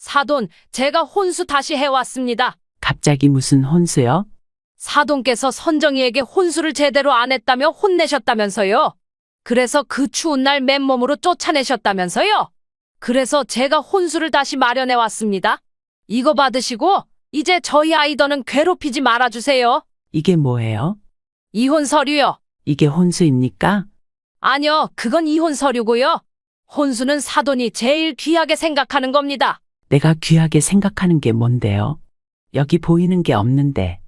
사돈, 제가 혼수 다시 해왔습니다. 갑자기 무슨 혼수요? 사돈께서 선정이에게 혼수를 제대로 안 했다며 혼내셨다면서요. 그래서 그 추운 날 맨몸으로 쫓아내셨다면서요. 그래서 제가 혼수를 다시 마련해 왔습니다. 이거 받으시고 이제 저희 아이더는 괴롭히지 말아주세요. 이게 뭐예요? 이혼 서류요. 이게 혼수입니까? 아니요, 그건 이혼 서류고요. 혼수는 사돈이 제일 귀하게 생각하는 겁니다. 내가 귀하게 생각하는 게 뭔데요? 여기 보이는 게 없는데.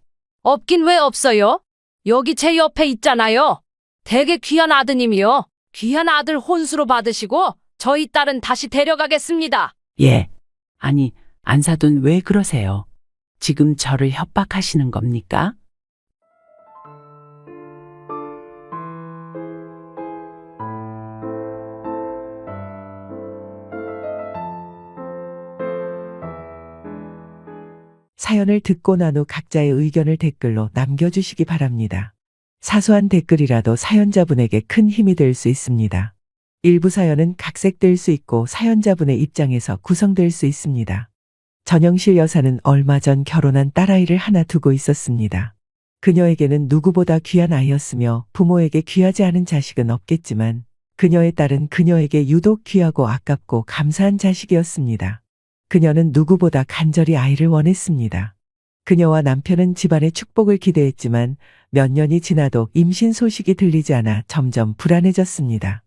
없긴 왜 없어요? 여기 제 옆에 있잖아요. 되게 귀한 아드님이요. 귀한 아들 혼수로 받으시고 저희 딸은 다시 데려가겠습니다. 예. 아니, 안사돈 왜 그러세요? 지금 저를 협박하시는 겁니까? 사연을 듣고 난 후 각자의 의견을 댓글로 남겨주시기 바랍니다. 사소한 댓글이라도 사연자분에게 큰 힘이 될 수 있습니다. 일부 사연은 각색될 수 있고 사연자분의 입장에서 구성될 수 있습니다. 전영실 여사는 얼마 전 결혼한 딸아이를 하나 두고 있었습니다. 그녀에게는 누구보다 귀한 아이였으며 부모에게 귀하지 않은 자식은 없겠지만 그녀의 딸은 그녀에게 유독 귀하고 아깝고 감사한 자식이었습니다. 그녀는 누구보다 간절히 아이를 원했습니다. 그녀와 남편은 집안의 축복을 기대했지만 몇 년이 지나도 임신 소식이 들리지 않아 점점 불안해졌습니다.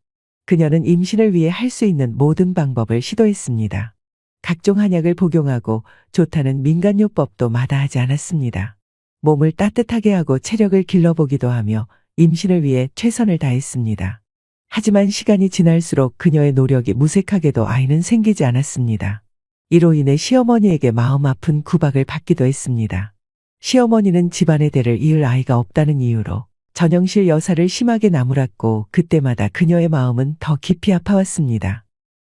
그녀는 임신을 위해 할 수 있는 모든 방법을 시도했습니다. 각종 한약을 복용하고 좋다는 민간요법도 마다하지 않았습니다. 몸을 따뜻하게 하고 체력을 길러보기도 하며 임신을 위해 최선을 다했습니다. 하지만 시간이 지날수록 그녀의 노력이 무색하게도 아이는 생기지 않았습니다. 이로 인해 시어머니에게 마음 아픈 구박을 받기도 했습니다. 시어머니는 집안의 대를 이을 아이가 없다는 이유로 전영실 여사를 심하게 나무랐고 그때마다 그녀의 마음은 더 깊이 아파왔습니다.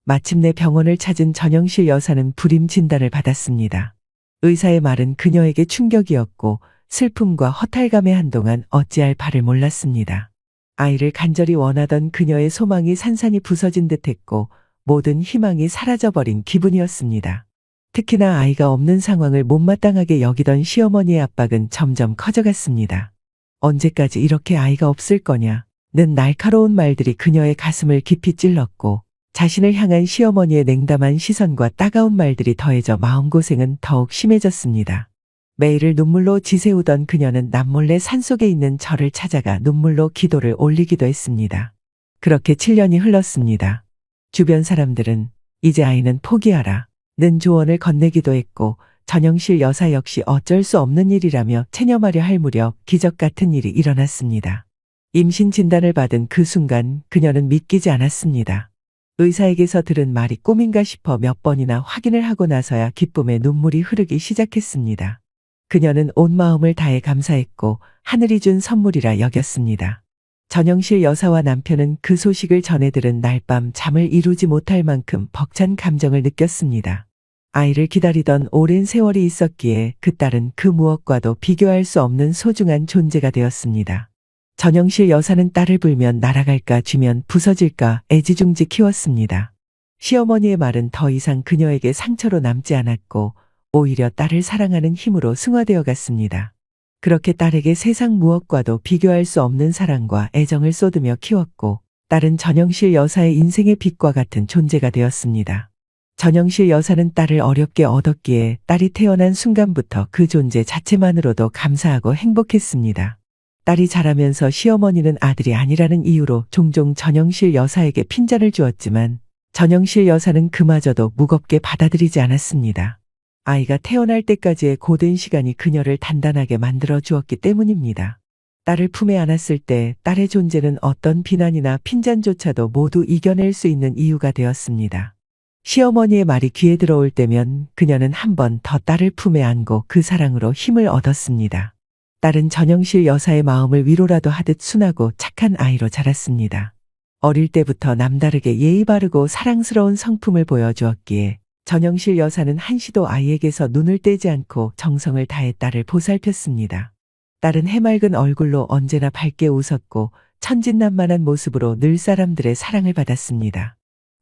마침내 병원을 찾은 전영실 여사는 불임 진단을 받았습니다. 의사의 말은 그녀에게 충격이었고 슬픔과 허탈감에 한동안 어찌할 바를 몰랐습니다. 아이를 간절히 원하던 그녀의 소망이 산산이 부서진 듯했고 모든 희망이 사라져버린 기분이었습니다. 특히나 아이가 없는 상황을 못마땅하게 여기던 시어머니의 압박은 점점 커져갔습니다. 언제까지 이렇게 아이가 없을 거냐는 날카로운 말들이 그녀의 가슴을 깊이 찔렀고 자신을 향한 시어머니의 냉담한 시선과 따가운 말들이 더해져 마음고생은 더욱 심해졌습니다. 매일을 눈물로 지새우던 그녀는 남몰래 산속에 있는 절을 찾아가 눈물로 기도를 올리기도 했습니다. 그렇게 7년이 흘렀습니다. 주변 사람들은 이제 아이는 포기하라 는 조언을 건네기도 했고 전영실 여사 역시 어쩔 수 없는 일이라며 체념하려 할 무렵 기적 같은 일이 일어났습니다. 임신 진단을 받은 그 순간 그녀는 믿기지 않았습니다. 의사에게서 들은 말이 꿈인가 싶어 몇 번이나 확인을 하고 나서야 기쁨의 눈물이 흐르기 시작했습니다. 그녀는 온 마음을 다해 감사했고 하늘이 준 선물이라 여겼습니다. 전영실 여사와 남편은 그 소식을 전해 들은 날 밤 잠을 이루지 못할 만큼 벅찬 감정을 느꼈습니다. 아이를 기다리던 오랜 세월이 있었기에 그 딸은 그 무엇과도 비교할 수 없는 소중한 존재가 되었습니다. 전영실 여사는 딸을 불면 날아갈까 쥐면 부서질까 애지중지 키웠습니다. 시어머니의 말은 더 이상 그녀에게 상처로 남지 않았고 오히려 딸을 사랑하는 힘으로 승화되어 갔습니다. 그렇게 딸에게 세상 무엇과도 비교할 수 없는 사랑과 애정을 쏟으며 키웠고 딸은 전영실 여사의 인생의 빛과 같은 존재가 되었습니다. 전영실 여사는 딸을 어렵게 얻었기에 딸이 태어난 순간부터 그 존재 자체만으로도 감사하고 행복했습니다. 딸이 자라면서 시어머니는 아들이 아니라는 이유로 종종 전영실 여사에게 핀잔을 주었지만 전영실 여사는 그마저도 무겁게 받아들이지 않았습니다. 아이가 태어날 때까지의 고된 시간이 그녀를 단단하게 만들어 주었기 때문입니다. 딸을 품에 안았을 때 딸의 존재는 어떤 비난이나 핀잔조차도 모두 이겨낼 수 있는 이유가 되었습니다. 시어머니의 말이 귀에 들어올 때면 그녀는 한 번 더 딸을 품에 안고 그 사랑으로 힘을 얻었습니다. 딸은 전영실 여사의 마음을 위로라도 하듯 순하고 착한 아이로 자랐습니다. 어릴 때부터 남다르게 예의 바르고 사랑스러운 성품을 보여주었기에 전영실 여사는 한시도 아이에게서 눈을 떼지 않고 정성을 다해 딸을 보살폈습니다. 딸은 해맑은 얼굴로 언제나 밝게 웃었고 천진난만한 모습으로 늘 사람들의 사랑을 받았습니다.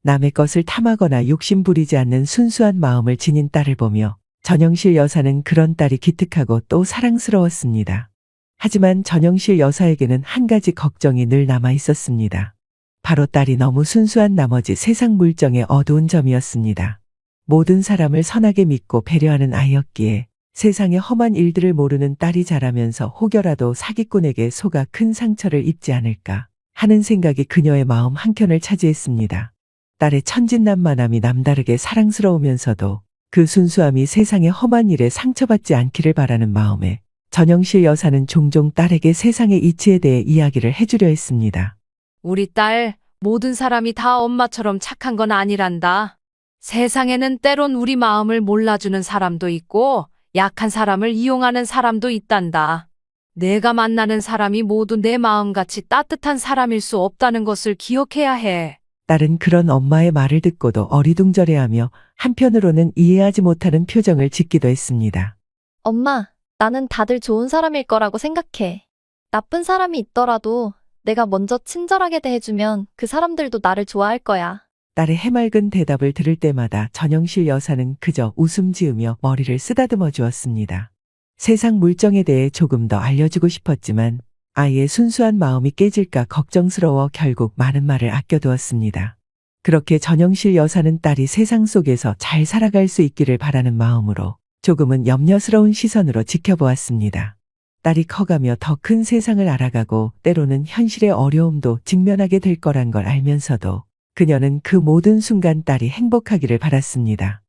남의 것을 탐하거나 욕심 부리지 않는 순수한 마음을 지닌 딸을 보며 전영실 여사는 그런 딸이 기특하고 또 사랑스러웠습니다. 하지만 전영실 여사에게는 한 가지 걱정이 늘 남아 있었습니다. 바로 딸이 너무 순수한 나머지 세상 물정의 어두운 점이었습니다. 모든 사람을 선하게 믿고 배려하는 아이였기에 세상의 험한 일들을 모르는 딸이 자라면서 혹여라도 사기꾼에게 속아 큰 상처를 입지 않을까 하는 생각이 그녀의 마음 한켠을 차지했습니다. 딸의 천진난만함이 남다르게 사랑스러우면서도 그 순수함이 세상의 험한 일에 상처받지 않기를 바라는 마음에 전영실 여사는 종종 딸에게 세상의 이치에 대해 이야기를 해주려 했습니다. 우리 딸, 모든 사람이 다 엄마처럼 착한 건 아니란다. 세상에는 때론 우리 마음을 몰라주는 사람도 있고 약한 사람을 이용하는 사람도 있단다. 내가 만나는 사람이 모두 내 마음같이 따뜻한 사람일 수 없다는 것을 기억해야 해. 딸은 그런 엄마의 말을 듣고도 어리둥절해하며 한편으로는 이해하지 못하는 표정을 짓기도 했습니다. 엄마, 나는 다들 좋은 사람일 거라고 생각해. 나쁜 사람이 있더라도 내가 먼저 친절하게 대해주면 그 사람들도 나를 좋아할 거야. 딸의 해맑은 대답을 들을 때마다 전영실 여사는 그저 웃음 지으며 머리를 쓰다듬어 주었습니다. 세상 물정에 대해 조금 더 알려주고 싶었지만 아이의 순수한 마음이 깨질까 걱정스러워 결국 많은 말을 아껴두었습니다. 그렇게 전영실 여사는 딸이 세상 속에서 잘 살아갈 수 있기를 바라는 마음으로 조금은 염려스러운 시선으로 지켜보았습니다. 딸이 커가며 더 큰 세상을 알아가고 때로는 현실의 어려움도 직면하게 될 거란 걸 알면서도 그녀는 그 모든 순간 딸이 행복하기를 바랐습니다.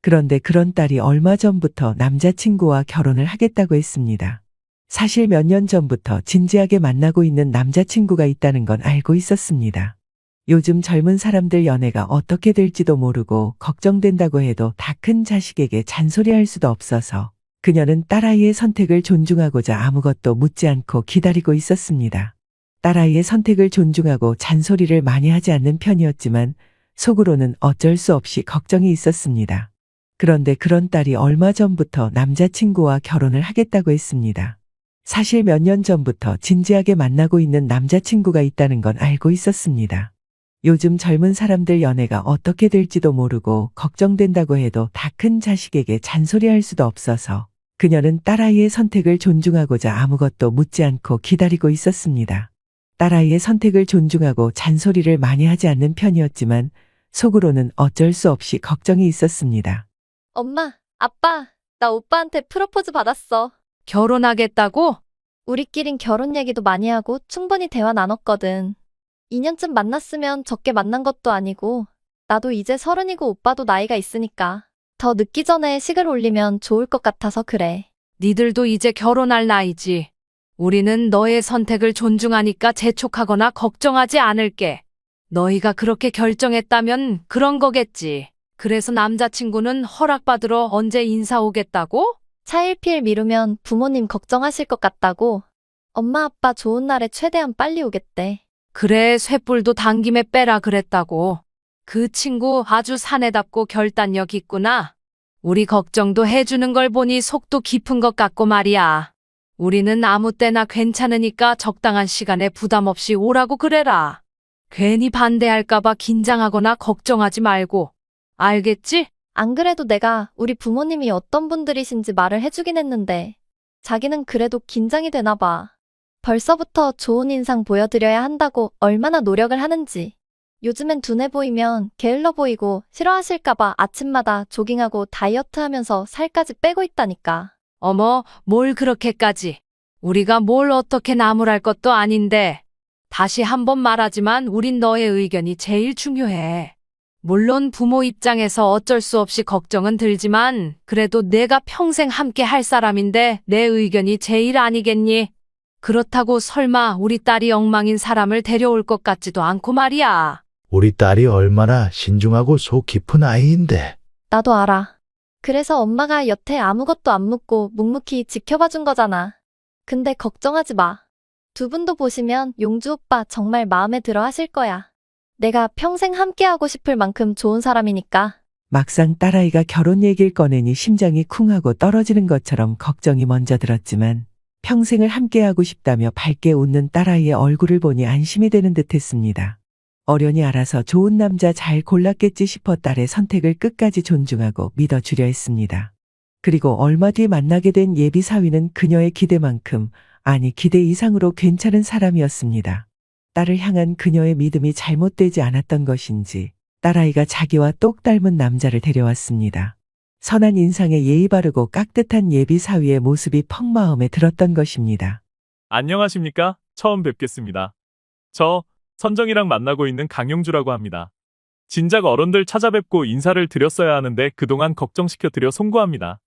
그런데 그런 딸이 얼마 전부터 남자친구와 결혼을 하겠다고 했습니다. 사실 몇 년 전부터 진지하게 만나고 있는 남자친구가 있다는 건 알고 있었습니다. 요즘 젊은 사람들 연애가 어떻게 될지도 모르고 걱정된다고 해도 다 큰 자식에게 잔소리할 수도 없어서 그녀는 딸아이의 선택을 존중하고자 아무것도 묻지 않고 기다리고 있었습니다. 딸아이의 선택을 존중하고 잔소리를 많이 하지 않는 편이었지만 속으로는 어쩔 수 없이 걱정이 있었습니다. 그런데 그런 딸이 얼마 전부터 남자친구와 결혼을 하겠다고 했습니다. 사실 몇 년 전부터 진지하게 만나고 있는 남자친구가 있다는 건 알고 있었습니다. 요즘 젊은 사람들 연애가 어떻게 될지도 모르고 걱정된다고 해도 다 큰 자식에게 잔소리할 수도 없어서 그녀는 딸아이의 선택을 존중하고자 아무것도 묻지 않고 기다리고 있었습니다. 딸아이의 선택을 존중하고 잔소리를 많이 하지 않는 편이었지만 속으로는 어쩔 수 없이 걱정이 있었습니다. 엄마, 아빠, 나 오빠한테 프로포즈 받았어. 결혼하겠다고? 우리끼린 결혼 얘기도 많이 하고 충분히 대화 나눴거든. 2년쯤 만났으면 적게 만난 것도 아니고 나도 이제 30이고 오빠도 나이가 있으니까 더 늦기 전에 식을 올리면 좋을 것 같아서 그래. 니들도 이제 결혼할 나이지. 우리는 너의 선택을 존중하니까 재촉하거나 걱정하지 않을게. 너희가 그렇게 결정했다면 그런 거겠지. 그래서 남자친구는 허락받으러 언제 인사 오겠다고? 차일피일 미루면 부모님 걱정하실 것 같다고. 엄마 아빠 좋은 날에 최대한 빨리 오겠대. 그래, 쇳불도 당김에 빼라 그랬다고. 그 친구 아주 사내답고 결단력 있구나. 우리 걱정도 해주는 걸 보니 속도 깊은 것 같고 말이야. 우리는 아무 때나 괜찮으니까 적당한 시간에 부담 없이 오라고 그래라. 괜히 반대할까봐 긴장하거나 걱정하지 말고. 알겠지? 안 그래도 내가 우리 부모님이 어떤 분들이신지 말을 해주긴 했는데 자기는 그래도 긴장이 되나 봐. 벌써부터 좋은 인상 보여드려야 한다고 얼마나 노력을 하는지. 요즘엔 둔해 보이면 게을러 보이고 싫어하실까봐 아침마다 조깅하고 다이어트 하면서 살까지 빼고 있다니까. 어머, 뭘 그렇게까지. 우리가 뭘 어떻게 나무랄 것도 아닌데. 다시 한번 말하지만 우린 너의 의견이 제일 중요해. 물론 부모 입장에서 어쩔 수 없이 걱정은 들지만 그래도 내가 평생 함께 할 사람인데 내 의견이 제일 아니겠니? 그렇다고 설마 우리 딸이 엉망인 사람을 데려올 것 같지도 않고 말이야. 우리 딸이 얼마나 신중하고 속 깊은 아이인데. 나도 알아. 그래서 엄마가 여태 아무것도 안 묻고 묵묵히 지켜봐 준 거잖아. 근데 걱정하지 마. 두 분도 보시면 용주 오빠 정말 마음에 들어 하실 거야. 내가 평생 함께하고 싶을 만큼 좋은 사람이니까. 막상 딸아이가 결혼 얘기를 꺼내니 심장이 쿵하고 떨어지는 것처럼 걱정이 먼저 들었지만 평생을 함께하고 싶다며 밝게 웃는 딸아이의 얼굴을 보니 안심이 되는 듯 했습니다. 어련히 알아서 좋은 남자 잘 골랐겠지 싶어 딸의 선택을 끝까지 존중하고 믿어주려 했습니다. 그리고 얼마 뒤 만나게 된 예비 사위는 그녀의 기대만큼, 아니 기대 이상으로 괜찮은 사람이었습니다. 딸을 향한 그녀의 믿음이 잘못되지 않았던 것인지 딸아이가 자기와 똑 닮은 남자를 데려왔습니다. 선한 인상에 예의 바르고 깍듯한 예비 사위의 모습이 퍽 마음에 들었던 것입니다. 안녕하십니까? 처음 뵙겠습니다. 저 선정이랑 만나고 있는 강용주라고 합니다. 진작 어른들 찾아뵙고 인사를 드렸어야 하는데 그동안 걱정시켜 드려 송구합니다.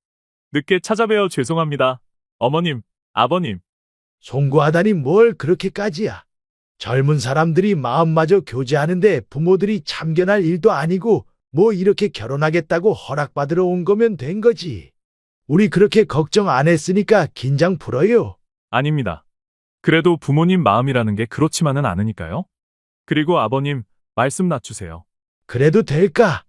늦게 찾아뵈어 죄송합니다. 어머님, 아버님. 송구하다니 뭘 그렇게까지야. 젊은 사람들이 마음마저 교제하는데 부모들이 참견할 일도 아니고 뭐 이렇게 결혼하겠다고 허락받으러 온 거면 된 거지. 우리 그렇게 걱정 안 했으니까 긴장 풀어요. 아닙니다. 그래도 부모님 마음이라는 게 그렇지만은 않으니까요. 그리고 아버님, 말씀 낮추세요. 그래도 될까?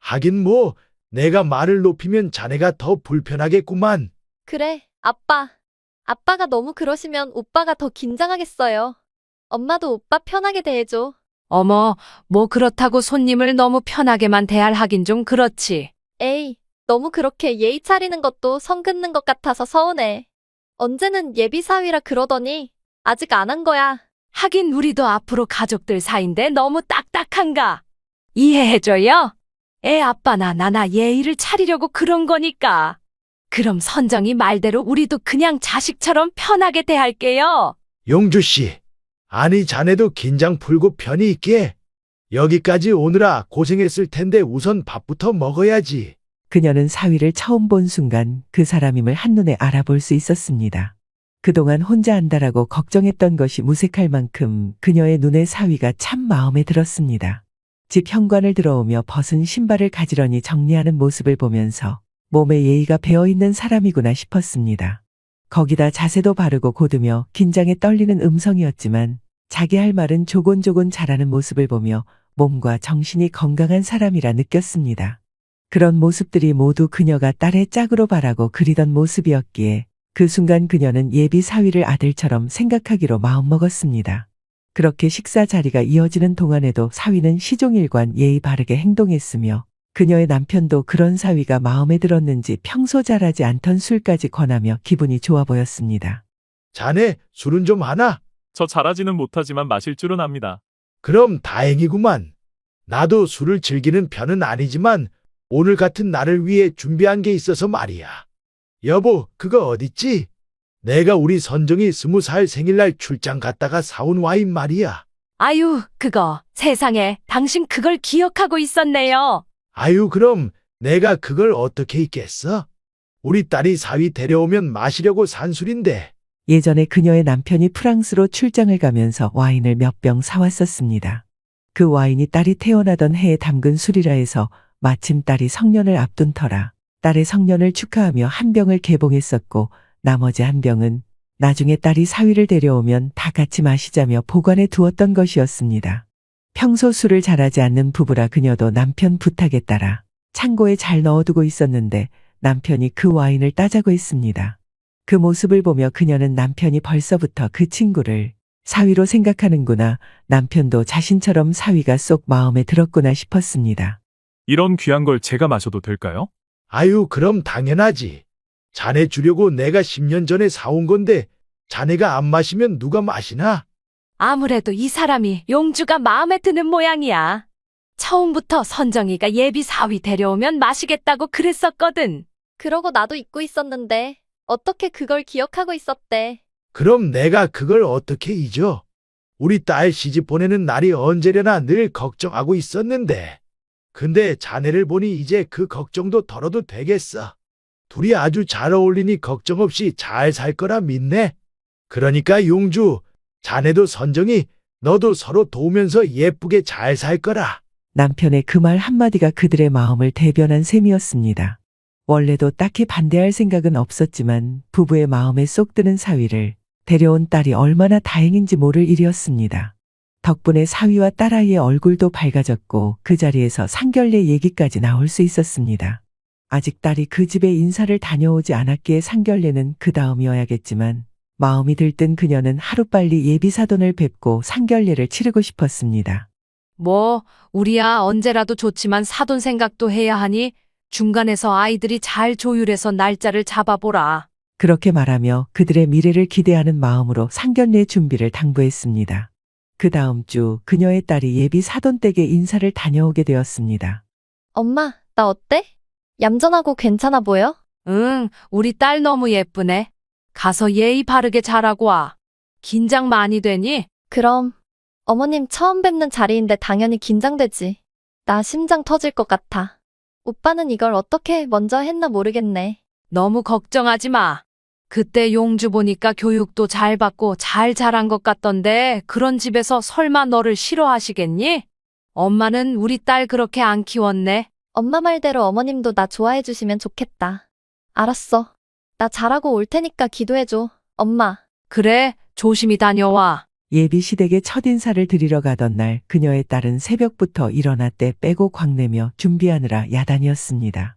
하긴 뭐 내가 말을 높이면 자네가 더 불편하겠구만. 그래, 아빠. 아빠가 너무 그러시면 오빠가 더 긴장하겠어요. 엄마도 오빠 편하게 대해줘. 어머, 뭐 그렇다고 손님을 너무 편하게만 대할하긴 좀 그렇지. 에이, 너무 그렇게 예의 차리는 것도 선 긋는 것 같아서 서운해. 언제는 예비 사위라 그러더니 아직 안 한 거야. 하긴 우리도 앞으로 가족들 사이인데 너무 딱딱한가? 이해해줘요? 애 아빠나 나나 예의를 차리려고 그런 거니까. 그럼 선정이 말대로 우리도 그냥 자식처럼 편하게 대할게요. 용주 씨, 아니 자네도 긴장 풀고 편히 있게. 여기까지 오느라 고생했을 텐데 우선 밥부터 먹어야지. 그녀는 사위를 처음 본 순간 그 사람임을 한눈에 알아볼 수 있었습니다. 그동안 혼자 한다라고 걱정했던 것이 무색할 만큼 그녀의 눈에 사위가 참 마음에 들었습니다. 집 현관을 들어오며 벗은 신발을 가지런히 정리하는 모습을 보면서 몸에 예의가 배어있는 사람이구나 싶었습니다. 거기다 자세도 바르고 곧으며 긴장에 떨리는 음성이었지만 자기 할 말은 조곤조곤 잘하는 모습을 보며 몸과 정신이 건강한 사람이라 느꼈습니다. 그런 모습들이 모두 그녀가 딸의 짝으로 바라고 그리던 모습이었기에 그 순간 그녀는 예비 사위를 아들처럼 생각하기로 마음먹었습니다. 그렇게 식사 자리가 이어지는 동안에도 사위는 시종일관 예의 바르게 행동했으며 그녀의 남편도 그런 사위가 마음에 들었는지 평소 잘하지 않던 술까지 권하며 기분이 좋아 보였습니다. 자네 술은 좀 하나? 저 잘하지는 못하지만 마실 줄은 압니다. 그럼 다행이구만. 나도 술을 즐기는 편은 아니지만 오늘 같은 날을 위해 준비한 게 있어서 말이야. 여보, 그거 어딨지? 내가 우리 선정이 20살 생일날 출장 갔다가 사온 와인 말이야. 아유, 그거 세상에 당신 그걸 기억하고 있었네요. 아유, 그럼 내가 그걸 어떻게 잊겠어? 우리 딸이 사위 데려오면 마시려고 산 술인데. 예전에 그녀의 남편이 프랑스로 출장을 가면서 와인을 몇 병 사왔었습니다. 그 와인이 딸이 태어나던 해에 담근 술이라 해서 마침 딸이 성년을 앞둔 터라 딸의 성년을 축하하며 한 병을 개봉했었고 나머지 한 병은 나중에 딸이 사위를 데려오면 다 같이 마시자며 보관해 두었던 것이었습니다. 평소 술을 잘하지 않는 부부라 그녀도 남편 부탁에 따라 창고에 잘 넣어두고 있었는데 남편이 그 와인을 따자고 했습니다. 그 모습을 보며 그녀는 남편이 벌써부터 그 친구를 사위로 생각하는구나, 남편도 자신처럼 사위가 쏙 마음에 들었구나 싶었습니다. 이런 귀한 걸 제가 마셔도 될까요? 아유, 그럼 당연하지. 자네 주려고 내가 10년 전에 사온 건데 자네가 안 마시면 누가 마시나? 아무래도 이 사람이 용주가 마음에 드는 모양이야. 처음부터 선정이가 예비 사위 데려오면 마시겠다고 그랬었거든. 그러고 나도 잊고 있었는데 어떻게 그걸 기억하고 있었대. 그럼 내가 그걸 어떻게 잊어? 우리 딸 시집 보내는 날이 언제려나 늘 걱정하고 있었는데. 근데 자네를 보니 이제 그 걱정도 덜어도 되겠어. 둘이 아주 잘 어울리니 걱정 없이 잘 살 거라 믿네. 그러니까 용주, 자네도 선정이, 너도 서로 도우면서 예쁘게 잘 살 거라. 남편의 그 말 한마디가 그들의 마음을 대변한 셈이었습니다. 원래도 딱히 반대할 생각은 없었지만 부부의 마음에 쏙 드는 사위를 데려온 딸이 얼마나 다행인지 모를 일이었습니다. 덕분에 사위와 딸아이의 얼굴도 밝아졌고 그 자리에서 상견례 얘기까지 나올 수 있었습니다. 아직 딸이 그 집에 인사를 다녀오지 않았기에 상견례는 그 다음이어야겠지만 마음이 들뜬 그녀는 하루빨리 예비 사돈을 뵙고 상견례를 치르고 싶었습니다. 뭐, 우리야 언제라도 좋지만 사돈 생각도 해야 하니 중간에서 아이들이 잘 조율해서 날짜를 잡아보라. 그렇게 말하며 그들의 미래를 기대하는 마음으로 상견례 준비를 당부했습니다. 그 다음 주 그녀의 딸이 예비 사돈댁에 인사를 다녀오게 되었습니다. 엄마, 나 어때? 얌전하고 괜찮아 보여? 응, 우리 딸 너무 예쁘네. 가서 예의 바르게 잘하고 와. 긴장 많이 되니? 그럼. 어머님 처음 뵙는 자리인데 당연히 긴장되지. 나 심장 터질 것 같아. 오빠는 이걸 어떻게 먼저 했나 모르겠네. 너무 걱정하지 마. 그때 용주 보니까 교육도 잘 받고 잘 자란 것 같던데 그런 집에서 설마 너를 싫어하시겠니? 엄마는 우리 딸 그렇게 안 키웠네. 엄마 말대로 어머님도 나 좋아해 주시면 좋겠다. 알았어. 나 잘하고 올 테니까 기도해줘. 엄마. 그래, 조심히 다녀와. 예비 시댁에 첫인사를 드리러 가던 날 그녀의 딸은 새벽부터 일어나 때 빼고 광내며 준비하느라 야단이었습니다.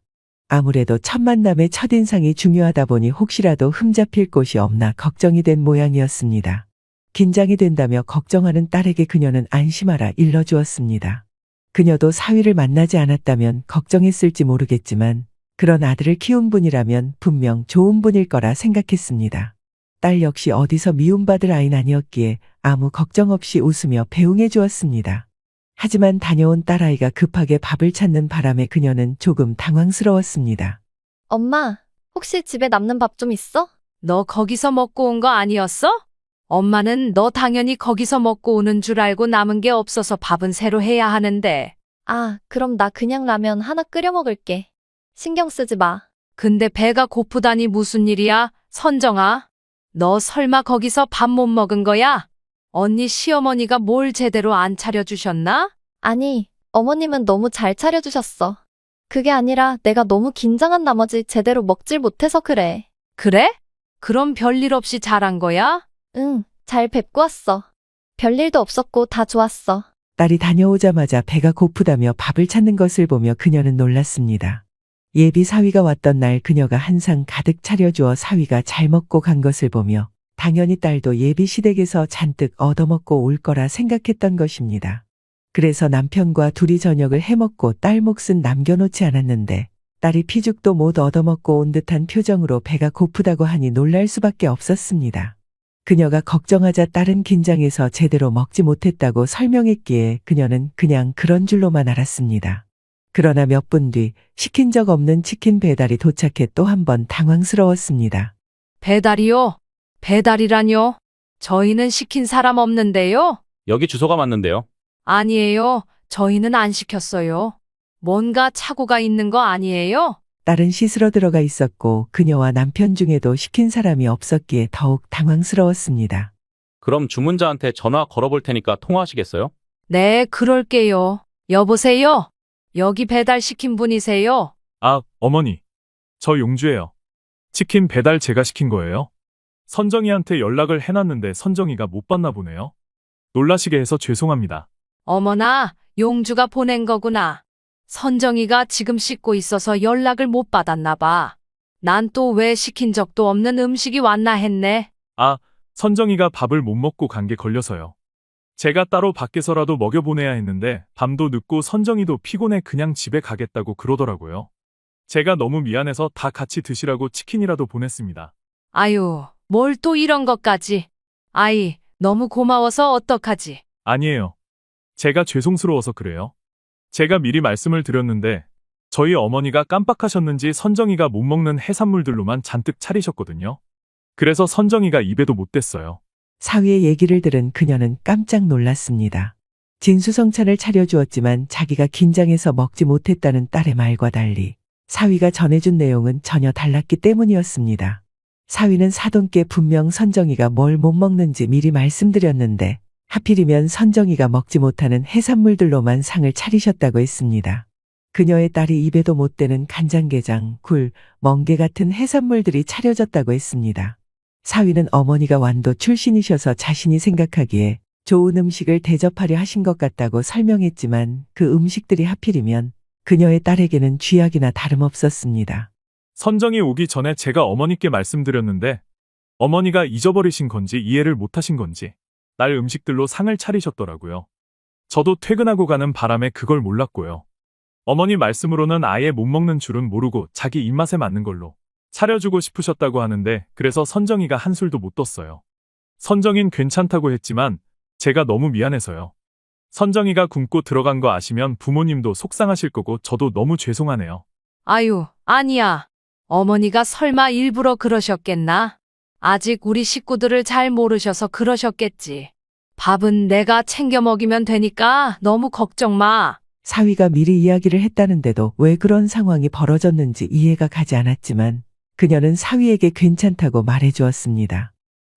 아무래도 첫 만남의 첫인상이 중요하다 보니 혹시라도 흠잡힐 곳이 없나 걱정이 된 모양이었습니다. 긴장이 된다며 걱정하는 딸에게 그녀는 안심하라 일러주었습니다. 그녀도 사위를 만나지 않았다면 걱정했을지 모르겠지만 그런 아들을 키운 분이라면 분명 좋은 분일 거라 생각했습니다. 딸 역시 어디서 미움받을 아이는 아니었기에 아무 걱정 없이 웃으며 배웅해 주었습니다. 하지만 다녀온 딸아이가 급하게 밥을 찾는 바람에 그녀는 조금 당황스러웠습니다. 엄마, 혹시 집에 남는 밥 좀 있어? 너 거기서 먹고 온 거 아니었어? 엄마는 너 당연히 거기서 먹고 오는 줄 알고 남은 게 없어서 밥은 새로 해야 하는데. 아, 그럼 나 그냥 라면 하나 끓여 먹을게. 신경 쓰지 마. 근데 배가 고프다니 무슨 일이야? 선정아. 너 설마 거기서 밥 못 먹은 거야? 언니 시어머니가 뭘 제대로 안 차려주셨나? 아니, 어머님은 너무 잘 차려주셨어. 그게 아니라 내가 너무 긴장한 나머지 제대로 먹질 못해서 그래. 그래? 그럼 별일 없이 잘한 거야? 응, 잘 뵙고 왔어. 별일도 없었고 다 좋았어. 딸이 다녀오자마자 배가 고프다며 밥을 찾는 것을 보며 그녀는 놀랐습니다. 예비 사위가 왔던 날 그녀가 한 상 가득 차려주어 사위가 잘 먹고 간 것을 보며 당연히 딸도 예비 시댁에서 잔뜩 얻어먹고 올 거라 생각했던 것입니다. 그래서 남편과 둘이 저녁을 해먹고 딸 몫은 남겨놓지 않았는데 딸이 피죽도 못 얻어먹고 온 듯한 표정으로 배가 고프다고 하니 놀랄 수밖에 없었습니다. 그녀가 걱정하자 딸은 긴장해서 제대로 먹지 못했다고 설명했기에 그녀는 그냥 그런 줄로만 알았습니다. 그러나 몇 분 뒤 시킨 적 없는 치킨 배달이 도착해 또 한 번 당황스러웠습니다. 배달이요? 배달이라뇨? 저희는 시킨 사람 없는데요? 여기 주소가 맞는데요. 아니에요. 저희는 안 시켰어요. 뭔가 착오가 있는 거 아니에요? 딸은 씻으러 들어가 있었고 그녀와 남편 중에도 시킨 사람이 없었기에 더욱 당황스러웠습니다. 그럼 주문자한테 전화 걸어볼 테니까 통화하시겠어요? 네, 그럴게요. 여보세요? 여기 배달 시킨 분이세요? 아, 어머니. 저 용주예요. 치킨 배달 제가 시킨 거예요. 선정이한테 연락을 해놨는데 선정이가 못 받나 보네요. 놀라시게 해서 죄송합니다. 어머나, 용주가 보낸 거구나. 선정이가 지금 씻고 있어서 연락을 못 받았나 봐. 난 또 왜 시킨 적도 없는 음식이 왔나 했네. 아, 선정이가 밥을 못 먹고 간 게 걸려서요. 제가 따로 밖에서라도 먹여보내야 했는데 밤도 늦고 선정이도 피곤해 그냥 집에 가겠다고 그러더라고요. 제가 너무 미안해서 다 같이 드시라고 치킨이라도 보냈습니다. 아유, 뭘 또 이런 것까지. 아이, 너무 고마워서 어떡하지? 아니에요. 제가 죄송스러워서 그래요. 제가 미리 말씀을 드렸는데 저희 어머니가 깜빡하셨는지 선정이가 못 먹는 해산물들로만 잔뜩 차리셨거든요. 그래서 선정이가 입에도 못 댔어요. 사위의 얘기를 들은 그녀는 깜짝 놀랐습니다. 진수성찬을 차려주었지만 자기가 긴장해서 먹지 못했다는 딸의 말과 달리 사위가 전해준 내용은 전혀 달랐기 때문이었습니다. 사위는 사돈께 분명 선정이가 뭘 못 먹는지 미리 말씀드렸는데 하필이면 선정이가 먹지 못하는 해산물들로만 상을 차리셨다고 했습니다. 그녀의 딸이 입에도 못 대는 간장게장, 굴, 멍게 같은 해산물들이 차려졌다고 했습니다. 사위는 어머니가 완도 출신이셔서 자신이 생각하기에 좋은 음식을 대접하려 하신 것 같다고 설명했지만 그 음식들이 하필이면 그녀의 딸에게는 쥐약이나 다름없었습니다. 선정이 오기 전에 제가 어머니께 말씀드렸는데 어머니가 잊어버리신 건지 이해를 못하신 건지 딸 음식들로 상을 차리셨더라고요. 저도 퇴근하고 가는 바람에 그걸 몰랐고요. 어머니 말씀으로는 아예 못 먹는 줄은 모르고 자기 입맛에 맞는 걸로 차려주고 싶으셨다고 하는데 그래서 선정이가 한술도 못 떴어요. 선정인 괜찮다고 했지만 제가 너무 미안해서요. 선정이가 굶고 들어간 거 아시면 부모님도 속상하실 거고 저도 너무 죄송하네요. 아유, 아니야. 어머니가 설마 일부러 그러셨겠나? 아직 우리 식구들을 잘 모르셔서 그러셨겠지. 밥은 내가 챙겨 먹이면 되니까 너무 걱정 마. 사위가 미리 이야기를 했다는데도 왜 그런 상황이 벌어졌는지 이해가 가지 않았지만 그녀는 사위에게 괜찮다고 말해주었습니다.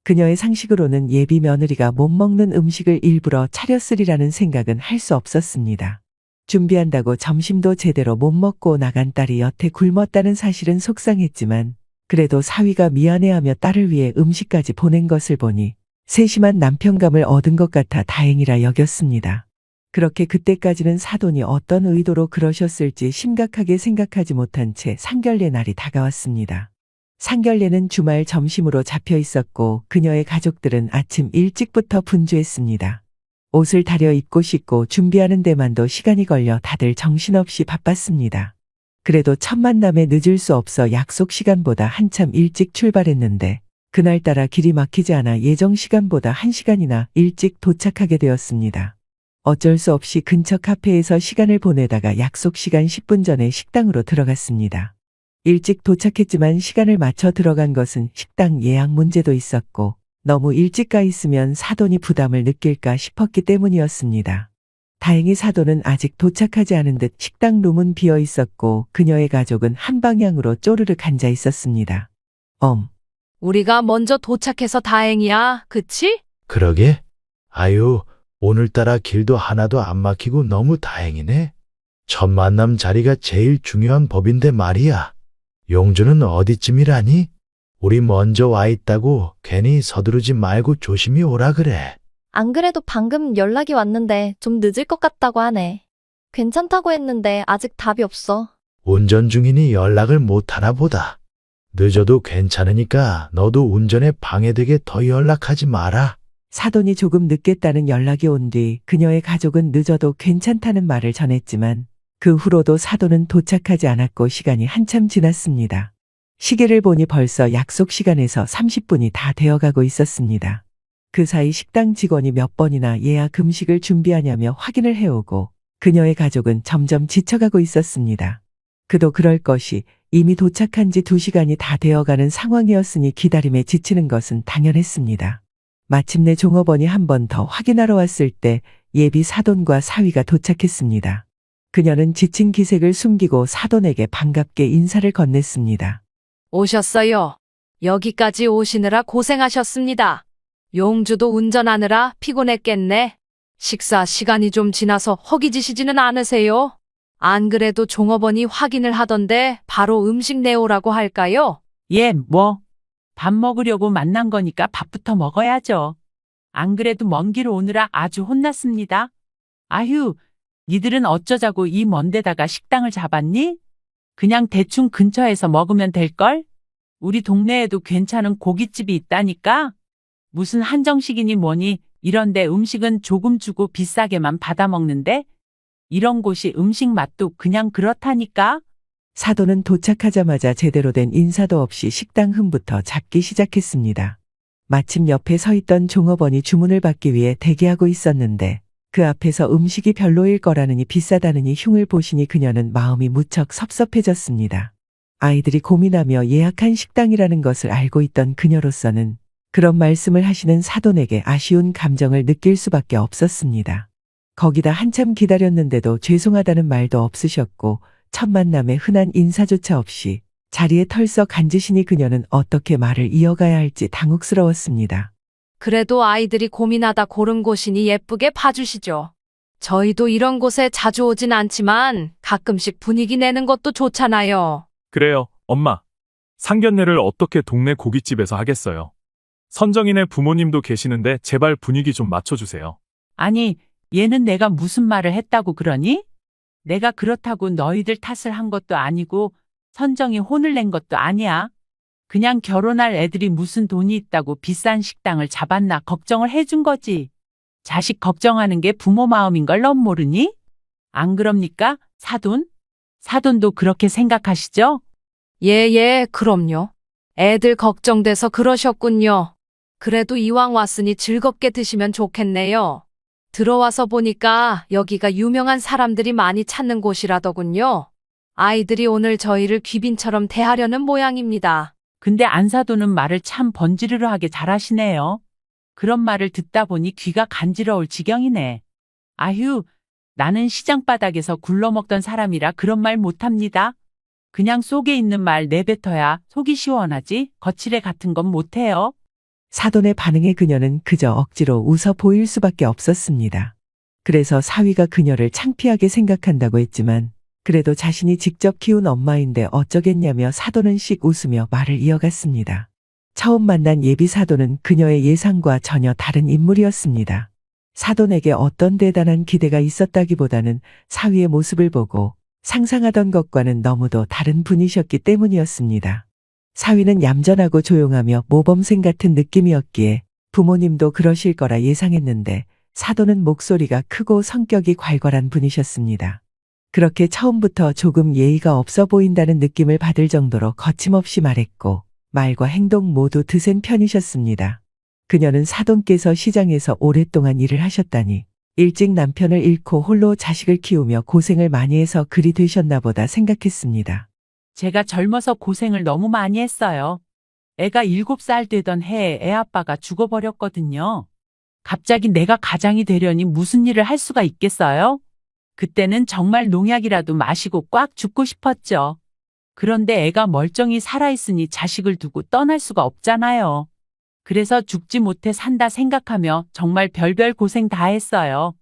그녀의 상식으로는 예비 며느리가 못 먹는 음식을 일부러 차렸으리라는 생각은 할 수 없었습니다. 준비한다고 점심도 제대로 못 먹고 나간 딸이 여태 굶었다는 사실은 속상했지만 그래도 사위가 미안해하며 딸을 위해 음식까지 보낸 것을 보니 세심한 남편감을 얻은 것 같아 다행이라 여겼습니다. 그렇게 그때까지는 사돈이 어떤 의도로 그러셨을지 심각하게 생각하지 못한 채 상견례 날이 다가왔습니다. 상견례는 주말 점심으로 잡혀 있었고 그녀의 가족들은 아침 일찍부터 분주했습니다. 옷을 다려 입고 씻고 준비하는 데만도 시간이 걸려 다들 정신없이 바빴습니다. 그래도 첫 만남에 늦을 수 없어 약속 시간보다 한참 일찍 출발했는데 그날따라 길이 막히지 않아 예정 시간보다 1시간이나 일찍 도착하게 되었습니다. 어쩔 수 없이 근처 카페에서 시간을 보내다가 약속 시간 10분 전에 식당으로 들어갔습니다. 일찍 도착했지만 시간을 맞춰 들어간 것은 식당 예약 문제도 있었고 너무 일찍 가 있으면 사돈이 부담을 느낄까 싶었기 때문이었습니다. 다행히 사돈은 아직 도착하지 않은 듯 식당 룸은 비어 있었고 그녀의 가족은 한 방향으로 쪼르륵 앉아 있었습니다. 우리가 먼저 도착해서 다행이야, 그치? 그러게? 아유, 오늘따라 길도 하나도 안 막히고 너무 다행이네. 첫 만남 자리가 제일 중요한 법인데 말이야. 용주는 어디쯤이라니? 우리 먼저 와 있다고 괜히 서두르지 말고 조심히 오라 그래. 안 그래도 방금 연락이 왔는데 좀 늦을 것 같다고 하네. 괜찮다고 했는데 아직 답이 없어. 운전 중이니 연락을 못 하나 보다. 늦어도 괜찮으니까 너도 운전에 방해되게 더 연락하지 마라. 사돈이 조금 늦겠다는 연락이 온 뒤 그녀의 가족은 늦어도 괜찮다는 말을 전했지만 그 후로도 사돈은 도착하지 않았고 시간이 한참 지났습니다. 시계를 보니 벌써 약속 시간에서 30분이 다 되어가고 있었습니다. 그 사이 식당 직원이 몇 번이나 예약 음식을 준비하냐며 확인을 해오고 그녀의 가족은 점점 지쳐가고 있었습니다. 그도 그럴 것이 이미 도착한 지 2시간이 다 되어가는 상황이었으니 기다림에 지치는 것은 당연했습니다. 마침내 종업원이 한 번 더 확인하러 왔을 때 예비 사돈과 사위가 도착했습니다. 그녀는 지친 기색을 숨기고 사돈에게 반갑게 인사를 건넸습니다. 오셨어요. 여기까지 오시느라 고생하셨습니다. 용주도 운전하느라 피곤했겠네. 식사 시간이 좀 지나서 허기지시지는 않으세요? 안 그래도 종업원이 확인을 하던데 바로 음식 내오라고 할까요? 예, 밥 먹으려고 만난 거니까 밥부터 먹어야죠. 안 그래도 먼 길 오느라 아주 혼났습니다. 아휴, 니들은 어쩌자고 이 먼 데다가 식당을 잡았니? 그냥 대충 근처에서 먹으면 될걸? 우리 동네에도 괜찮은 고깃집이 있다니까? 무슨 한정식이니 뭐니 이런데 음식은 조금 주고 비싸게만 받아먹는데? 이런 곳이 음식 맛도 그냥 그렇다니까? 사돈은 도착하자마자 제대로 된 인사도 없이 식당 흠부터 잡기 시작했습니다. 마침 옆에 서 있던 종업원이 주문을 받기 위해 대기하고 있었는데 그 앞에서 음식이 별로일 거라느니 비싸다느니 흉을 보시니 그녀는 마음이 무척 섭섭해졌습니다. 아이들이 고민하며 예약한 식당이라는 것을 알고 있던 그녀로서는 그런 말씀을 하시는 사돈에게 아쉬운 감정을 느낄 수밖에 없었습니다. 거기다 한참 기다렸는데도 죄송하다는 말도 없으셨고 첫 만남에 흔한 인사조차 없이 자리에 털썩 앉으시니 그녀는 어떻게 말을 이어가야 할지 당혹스러웠습니다. 그래도 아이들이 고민하다 고른 곳이니 예쁘게 봐주시죠. 저희도 이런 곳에 자주 오진 않지만 가끔씩 분위기 내는 것도 좋잖아요. 그래요, 엄마. 상견례를 어떻게 동네 고깃집에서 하겠어요. 선정인의 부모님도 계시는데 제발 분위기 좀 맞춰주세요. 아니, 얘는 내가 무슨 말을 했다고 그러니? 내가 그렇다고 너희들 탓을 한 것도 아니고 선정이 혼을 낸 것도 아니야. 그냥 결혼할 애들이 무슨 돈이 있다고 비싼 식당을 잡았나 걱정을 해준 거지. 자식 걱정하는 게 부모 마음인 걸 넌 모르니? 안 그럽니까? 사돈? 사돈도 그렇게 생각하시죠? 예, 그럼요. 애들 걱정돼서 그러셨군요. 그래도 이왕 왔으니 즐겁게 드시면 좋겠네요. 들어와서 보니까 여기가 유명한 사람들이 많이 찾는 곳이라더군요. 아이들이 오늘 저희를 귀빈처럼 대하려는 모양입니다. 근데 안사돈은 말을 참 번지르르하게 잘하시네요. 그런 말을 듣다 보니 귀가 간지러울 지경이네. 아휴, 나는 시장 바닥에서 굴러먹던 사람이라 그런 말 못합니다. 그냥 속에 있는 말 내뱉어야 속이 시원하지 거칠애 같은 건 못해요. 사돈의 반응에 그녀는 그저 억지로 웃어 보일 수밖에 없었습니다. 그래서 사위가 그녀를 창피하게 생각한다고 했지만 그래도 자신이 직접 키운 엄마인데 어쩌겠냐며 사돈은 씩 웃으며 말을 이어갔습니다. 처음 만난 예비 사돈은 그녀의 예상과 전혀 다른 인물이었습니다. 사돈에게 어떤 대단한 기대가 있었다기보다는 사위의 모습을 보고 상상하던 것과는 너무도 다른 분이셨기 때문이었습니다. 사위는 얌전하고 조용하며 모범생 같은 느낌이었기에 부모님도 그러실 거라 예상했는데 사돈은 목소리가 크고 성격이 괄괄한 분이셨습니다. 그렇게 처음부터 조금 예의가 없어 보인다는 느낌을 받을 정도로 거침없이 말했고 말과 행동 모두 드센 편이셨습니다. 그녀는 사돈께서 시장에서 오랫동안 일을 하셨다니 일찍 남편을 잃고 홀로 자식을 키우며 고생을 많이 해서 그리 되셨나 보다 생각했습니다. 제가 젊어서 고생을 너무 많이 했어요. 애가 7살 되던 해에 애 아빠가 죽어버렸거든요. 갑자기 내가 가장이 되려니 무슨 일을 할 수가 있겠어요? 그때는 정말 농약이라도 마시고 꽉 죽고 싶었죠. 그런데 애가 멀쩡히 살아있으니 자식을 두고 떠날 수가 없잖아요. 그래서 죽지 못해 산다 생각하며 정말 별별 고생 다 했어요.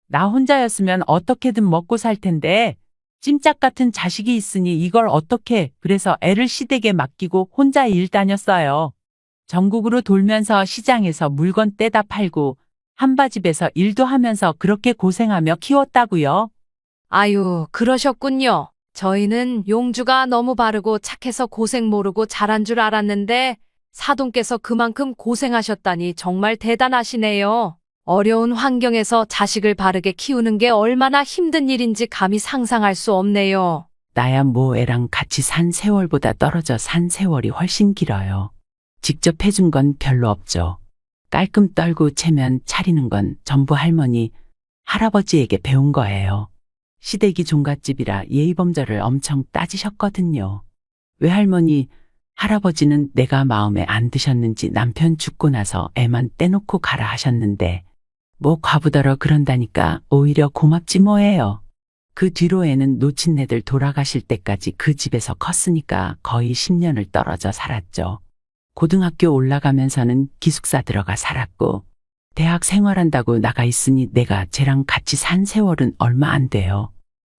나 혼자였으면 어떻게든 먹고 살 텐데 찜짝 같은 자식이 있으니 이걸 어떻게 그래서 애를 시댁에 맡기고 혼자 일 다녔어요. 전국으로 돌면서 시장에서 물건 떼다 팔고 한바집에서 일도 하면서 그렇게 고생하며 키웠다고요. 아유, 그러셨군요. 저희는 용주가 너무 바르고 착해서 고생 모르고 잘한 줄 알았는데 사돈께서 그만큼 고생하셨다니 정말 대단하시네요. 어려운 환경에서 자식을 바르게 키우는 게 얼마나 힘든 일인지 감히 상상할 수 없네요. 나야 뭐 애랑 같이 산 세월보다 떨어져 산 세월이 훨씬 길어요. 직접 해준 건 별로 없죠. 깔끔 떨고 체면 차리는 건 전부 할머니, 할아버지에게 배운 거예요. 시댁이 종갓집이라 예의범절을 엄청 따지셨거든요. 외할머니, 할아버지는 내가 마음에 안 드셨는지 남편 죽고 나서 애만 떼놓고 가라 하셨는데 뭐 과부더러 그런다니까 오히려 고맙지 뭐예요. 그 뒤로 애는 노친네들 돌아가실 때까지 그 집에서 컸으니까 거의 10년을 떨어져 살았죠. 고등학교 올라가면서는 기숙사 들어가 살았고 대학 생활한다고 나가 있으니 내가 쟤랑 같이 산 세월은 얼마 안 돼요.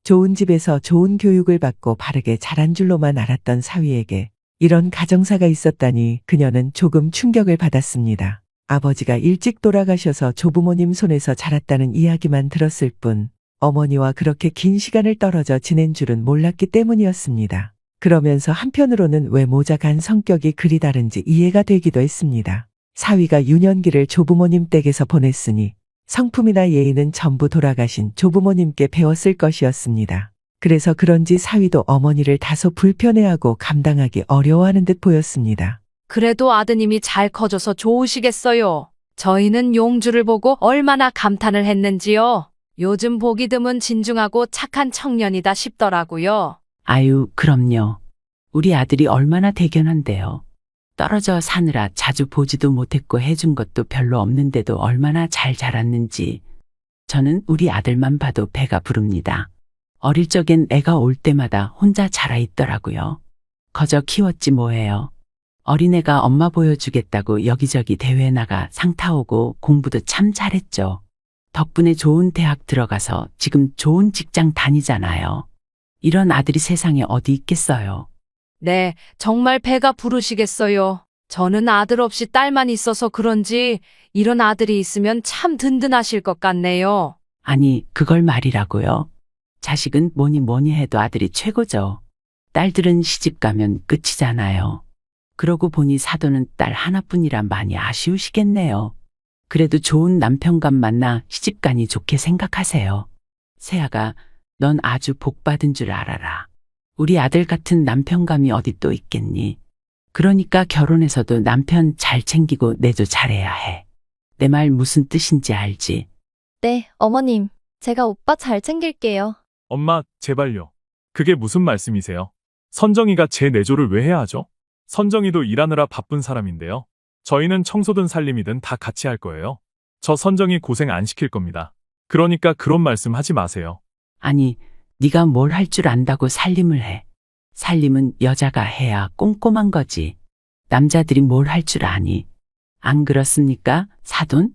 좋은 집에서 좋은 교육을 받고 바르게 자란 줄로만 알았던 사위에게 이런 가정사가 있었다니 그녀는 조금 충격을 받았습니다. 아버지가 일찍 돌아가셔서 조부모님 손에서 자랐다는 이야기만 들었을 뿐 어머니와 그렇게 긴 시간을 떨어져 지낸 줄은 몰랐기 때문이었습니다. 그러면서 한편으로는 왜 모자간 성격이 그리 다른지 이해가 되기도 했습니다. 사위가 유년기를 조부모님 댁에서 보냈으니 성품이나 예의는 전부 돌아가신 조부모님께 배웠을 것이었습니다. 그래서 그런지 사위도 어머니를 다소 불편해하고 감당하기 어려워하는 듯 보였습니다. 그래도 아드님이 잘 커져서 좋으시겠어요. 저희는 용주를 보고 얼마나 감탄을 했는지요. 요즘 보기 드문 진중하고 착한 청년이다 싶더라고요. 아유, 그럼요. 우리 아들이 얼마나 대견한데요. 떨어져 사느라 자주 보지도 못했고 해준 것도 별로 없는데도 얼마나 잘 자랐는지. 저는 우리 아들만 봐도 배가 부릅니다. 어릴 적엔 애가 올 때마다 혼자 자라 있더라고요. 거저 키웠지 뭐예요. 어린애가 엄마 보여주겠다고 여기저기 대회 나가 상 타오고 공부도 참 잘했죠. 덕분에 좋은 대학 들어가서 지금 좋은 직장 다니잖아요. 이런 아들이 세상에 어디 있겠어요. 네, 정말 배가 부르시겠어요. 저는 아들 없이 딸만 있어서 그런지 이런 아들이 있으면 참 든든하실 것 같네요. 아니, 그걸 말이라고요. 자식은 뭐니 해도 아들이 최고죠. 딸들은 시집 가면 끝이잖아요. 그러고 보니 사돈은 딸 하나뿐이라 많이 아쉬우시겠네요. 그래도 좋은 남편감 만나 시집가니 좋게 생각하세요. 세아가, 넌 아주 복받은 줄 알아라. 우리 아들 같은 남편감이 어디 또 있겠니? 그러니까 결혼해서도 남편 잘 챙기고 내조 잘해야 해. 내 말 무슨 뜻인지 알지? 네, 어머님. 제가 오빠 잘 챙길게요. 엄마, 제발요. 그게 무슨 말씀이세요? 선정이가 제 내조를 왜 해야 하죠? 선정이도 일하느라 바쁜 사람인데요. 저희는 청소든 살림이든 다 같이 할 거예요. 저 선정이 고생 안 시킬 겁니다. 그러니까 그런 말씀 하지 마세요. 아니, 네가 뭘 할 줄 안다고 살림을 해. 살림은 여자가 해야 꼼꼼한 거지. 남자들이 뭘 할 줄 아니. 안 그렇습니까, 사돈?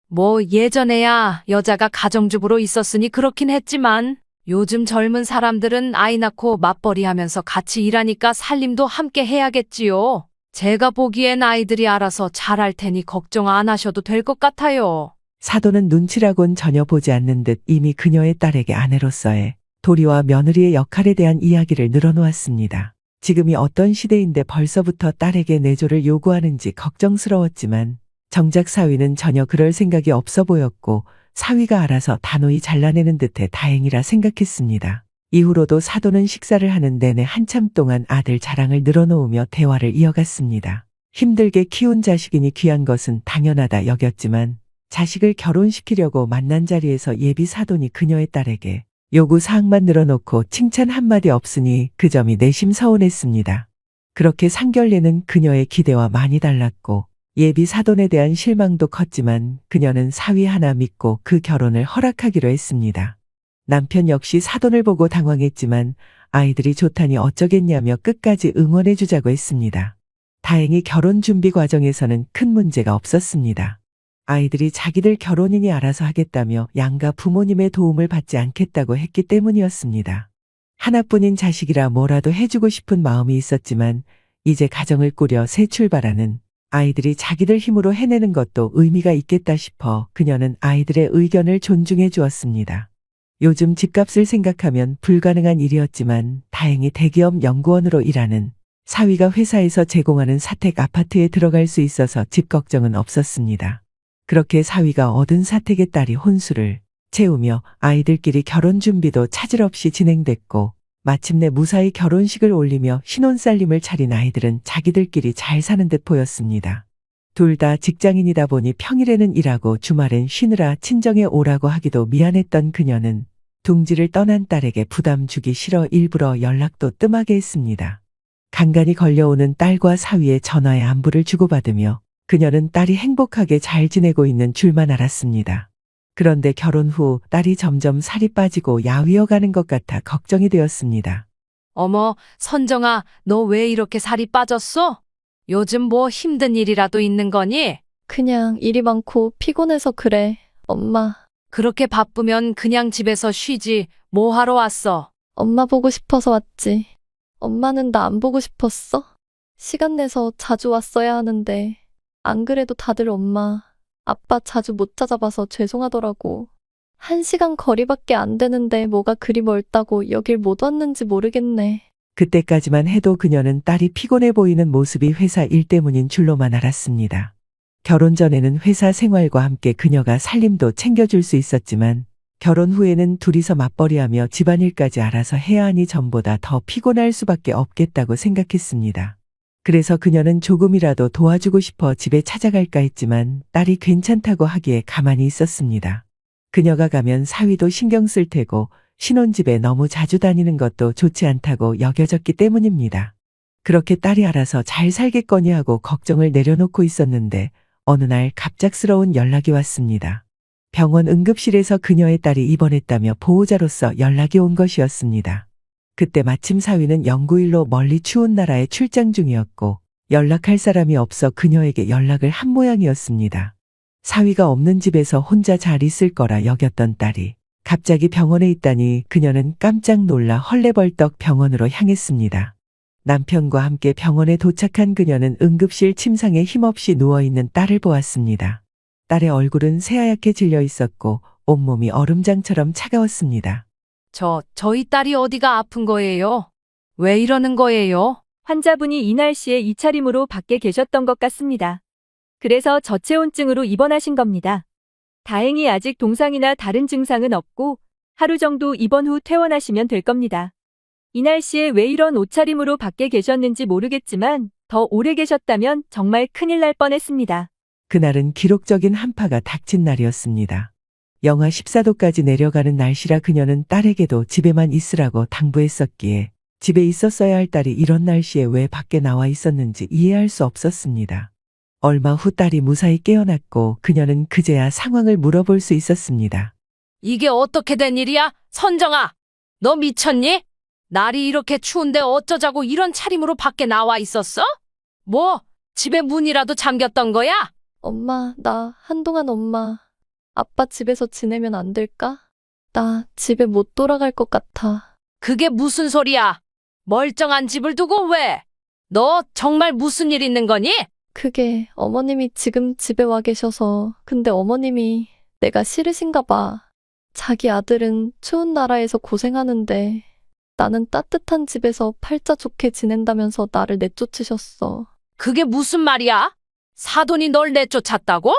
뭐 예전에야 여자가 가정주부로 있었으니 그렇긴 했지만 요즘 젊은 사람들은 아이 낳고 맞벌이 하면서 같이 일하니까 살림도 함께 해야겠지요. 제가 보기엔 아이들이 알아서 잘할 테니 걱정 안 하셔도 될 것 같아요. 사돈은 눈치라곤 전혀 보지 않는 듯 이미 그녀의 딸에게 아내로서의 도리와 며느리의 역할에 대한 이야기를 늘어놓았습니다. 지금이 어떤 시대인데 벌써부터 딸에게 내조를 요구하는지 걱정스러웠지만 정작 사위는 전혀 그럴 생각이 없어 보였고 사위가 알아서 단호히 잘라내는 듯해 다행이라 생각했습니다. 이후로도 사돈은 식사를 하는 내내 한참 동안 아들 자랑을 늘어놓으며 대화를 이어갔습니다. 힘들게 키운 자식이니 귀한 것은 당연하다 여겼지만 자식을 결혼시키려고 만난 자리에서 예비 사돈이 그녀의 딸에게 요구 사항만 늘어놓고 칭찬 한마디 없으니 그 점이 내심 서운했습니다. 그렇게 상결례는 그녀의 기대와 많이 달랐고 예비 사돈에 대한 실망도 컸지만 그녀는 사위 하나 믿고 그 결혼을 허락하기로 했습니다. 남편 역시 사돈을 보고 당황했지만 아이들이 좋다니 어쩌겠냐며 끝까지 응원해주자고 했습니다. 다행히 결혼 준비 과정에서는 큰 문제가 없었습니다. 아이들이 자기들 결혼이니 알아서 하겠다며 양가 부모님의 도움을 받지 않겠다고 했기 때문이었습니다. 하나뿐인 자식이라 뭐라도 해주고 싶은 마음이 있었지만 이제 가정을 꾸려 새 출발하는 아이들이 자기들 힘으로 해내는 것도 의미가 있겠다 싶어 그녀는 아이들의 의견을 존중해 주었습니다. 요즘 집값을 생각하면 불가능한 일이었지만 다행히 대기업 연구원으로 일하는 사위가 회사에서 제공하는 사택 아파트에 들어갈 수 있어서 집 걱정은 없었습니다. 그렇게 사위가 얻은 사택의 딸이 혼수를 채우며 아이들끼리 결혼 준비도 차질 없이 진행됐고 마침내 무사히 결혼식을 올리며 신혼살림을 차린 아이들은 자기들끼리 잘 사는 듯 보였습니다. 둘 다 직장인이다 보니 평일에는 일하고 주말엔 쉬느라 친정에 오라고 하기도 미안했던 그녀는 둥지를 떠난 딸에게 부담 주기 싫어 일부러 연락도 뜸하게 했습니다. 간간히 걸려오는 딸과 사위의 전화에 안부를 주고받으며 그녀는 딸이 행복하게 잘 지내고 있는 줄만 알았습니다. 그런데 결혼 후 딸이 점점 살이 빠지고 야위어 가는 것 같아 걱정이 되었습니다. 어머, 선정아, 너 왜 이렇게 살이 빠졌어? 요즘 뭐 힘든 일이라도 있는 거니? 그냥 일이 많고 피곤해서 그래. 엄마, 그렇게 바쁘면 그냥 집에서 쉬지. 뭐 하러 왔어? 엄마 보고 싶어서 왔지. 엄마는 나 안 보고 싶었어? 시간 내서 자주 왔어야 하는데. 안 그래도 다들 엄마, 아빠 자주 못 찾아봐서 죄송하더라고. 1시간 거리밖에 안 되는데 뭐가 그리 멀다고 여길 못 왔는지 모르겠네. 그때까지만 해도 그녀는 딸이 피곤해 보이는 모습이 회사 일 때문인 줄로만 알았습니다. 결혼 전에는 회사 생활과 함께 그녀가 살림도 챙겨줄 수 있었지만 결혼 후에는 둘이서 맞벌이하며 집안일까지 알아서 해야 하니 전보다 더 피곤할 수밖에 없겠다고 생각했습니다. 그래서 그녀는 조금이라도 도와주고 싶어 집에 찾아갈까 했지만 딸이 괜찮다고 하기에 가만히 있었습니다. 그녀가 가면 사위도 신경 쓸 테고 신혼집에 너무 자주 다니는 것도 좋지 않다고 여겨졌기 때문입니다. 그렇게 딸이 알아서 잘 살겠거니 하고 걱정을 내려놓고 있었는데 어느 날 갑작스러운 연락이 왔습니다. 병원 응급실에서 그녀의 딸이 입원했다며 보호자로서 연락이 온 것이었습니다. 그때 마침 사위는 연구일로 멀리 추운 나라에 출장 중이었고 연락할 사람이 없어 그녀에게 연락을 한 모양이었습니다. 사위가 없는 집에서 혼자 잘 있을 거라 여겼던 딸이 갑자기 병원에 있다니 그녀는 깜짝 놀라 헐레벌떡 병원으로 향했습니다. 남편과 함께 병원에 도착한 그녀는 응급실 침상에 힘없이 누워있는 딸을 보았습니다. 딸의 얼굴은 새하얗게 질려 있었고 온몸이 얼음장처럼 차가웠습니다. 저희 딸이 어디가 아픈 거예요? 왜 이러는 거예요? 환자분이 이 날씨에 이 차림으로 밖에 계셨던 것 같습니다. 그래서 저체온증으로 입원하신 겁니다. 다행히 아직 동상이나 다른 증상은 없고 하루 정도 입원 후 퇴원하시면 될 겁니다. 이 날씨에 왜 이런 옷차림으로 밖에 계셨는지 모르겠지만 더 오래 계셨다면 정말 큰일 날 뻔했습니다. 그날은 기록적인 한파가 닥친 날이었습니다. 영하 14도까지 내려가는 날씨라 그녀는 딸에게도 집에만 있으라고 당부했었기에 집에 있었어야 할 딸이 이런 날씨에 왜 밖에 나와 있었는지 이해할 수 없었습니다. 얼마 후 딸이 무사히 깨어났고 그녀는 그제야 상황을 물어볼 수 있었습니다. 이게 어떻게 된 일이야? 선정아, 너 미쳤니? 날이 이렇게 추운데 어쩌자고 이런 차림으로 밖에 나와 있었어? 뭐, 집에 문이라도 잠겼던 거야? 엄마, 나 한동안 엄마, 아빠 집에서 지내면 안 될까? 나 집에 못 돌아갈 것 같아. 그게 무슨 소리야? 멀쩡한 집을 두고 왜? 너 정말 무슨 일 있는 거니? 그게 어머님이 지금 집에 와 계셔서 근데 어머님이 내가 싫으신가 봐. 자기 아들은 추운 나라에서 고생하는데 나는 따뜻한 집에서 팔자 좋게 지낸다면서 나를 내쫓으셨어. 그게 무슨 말이야? 사돈이 널 내쫓았다고?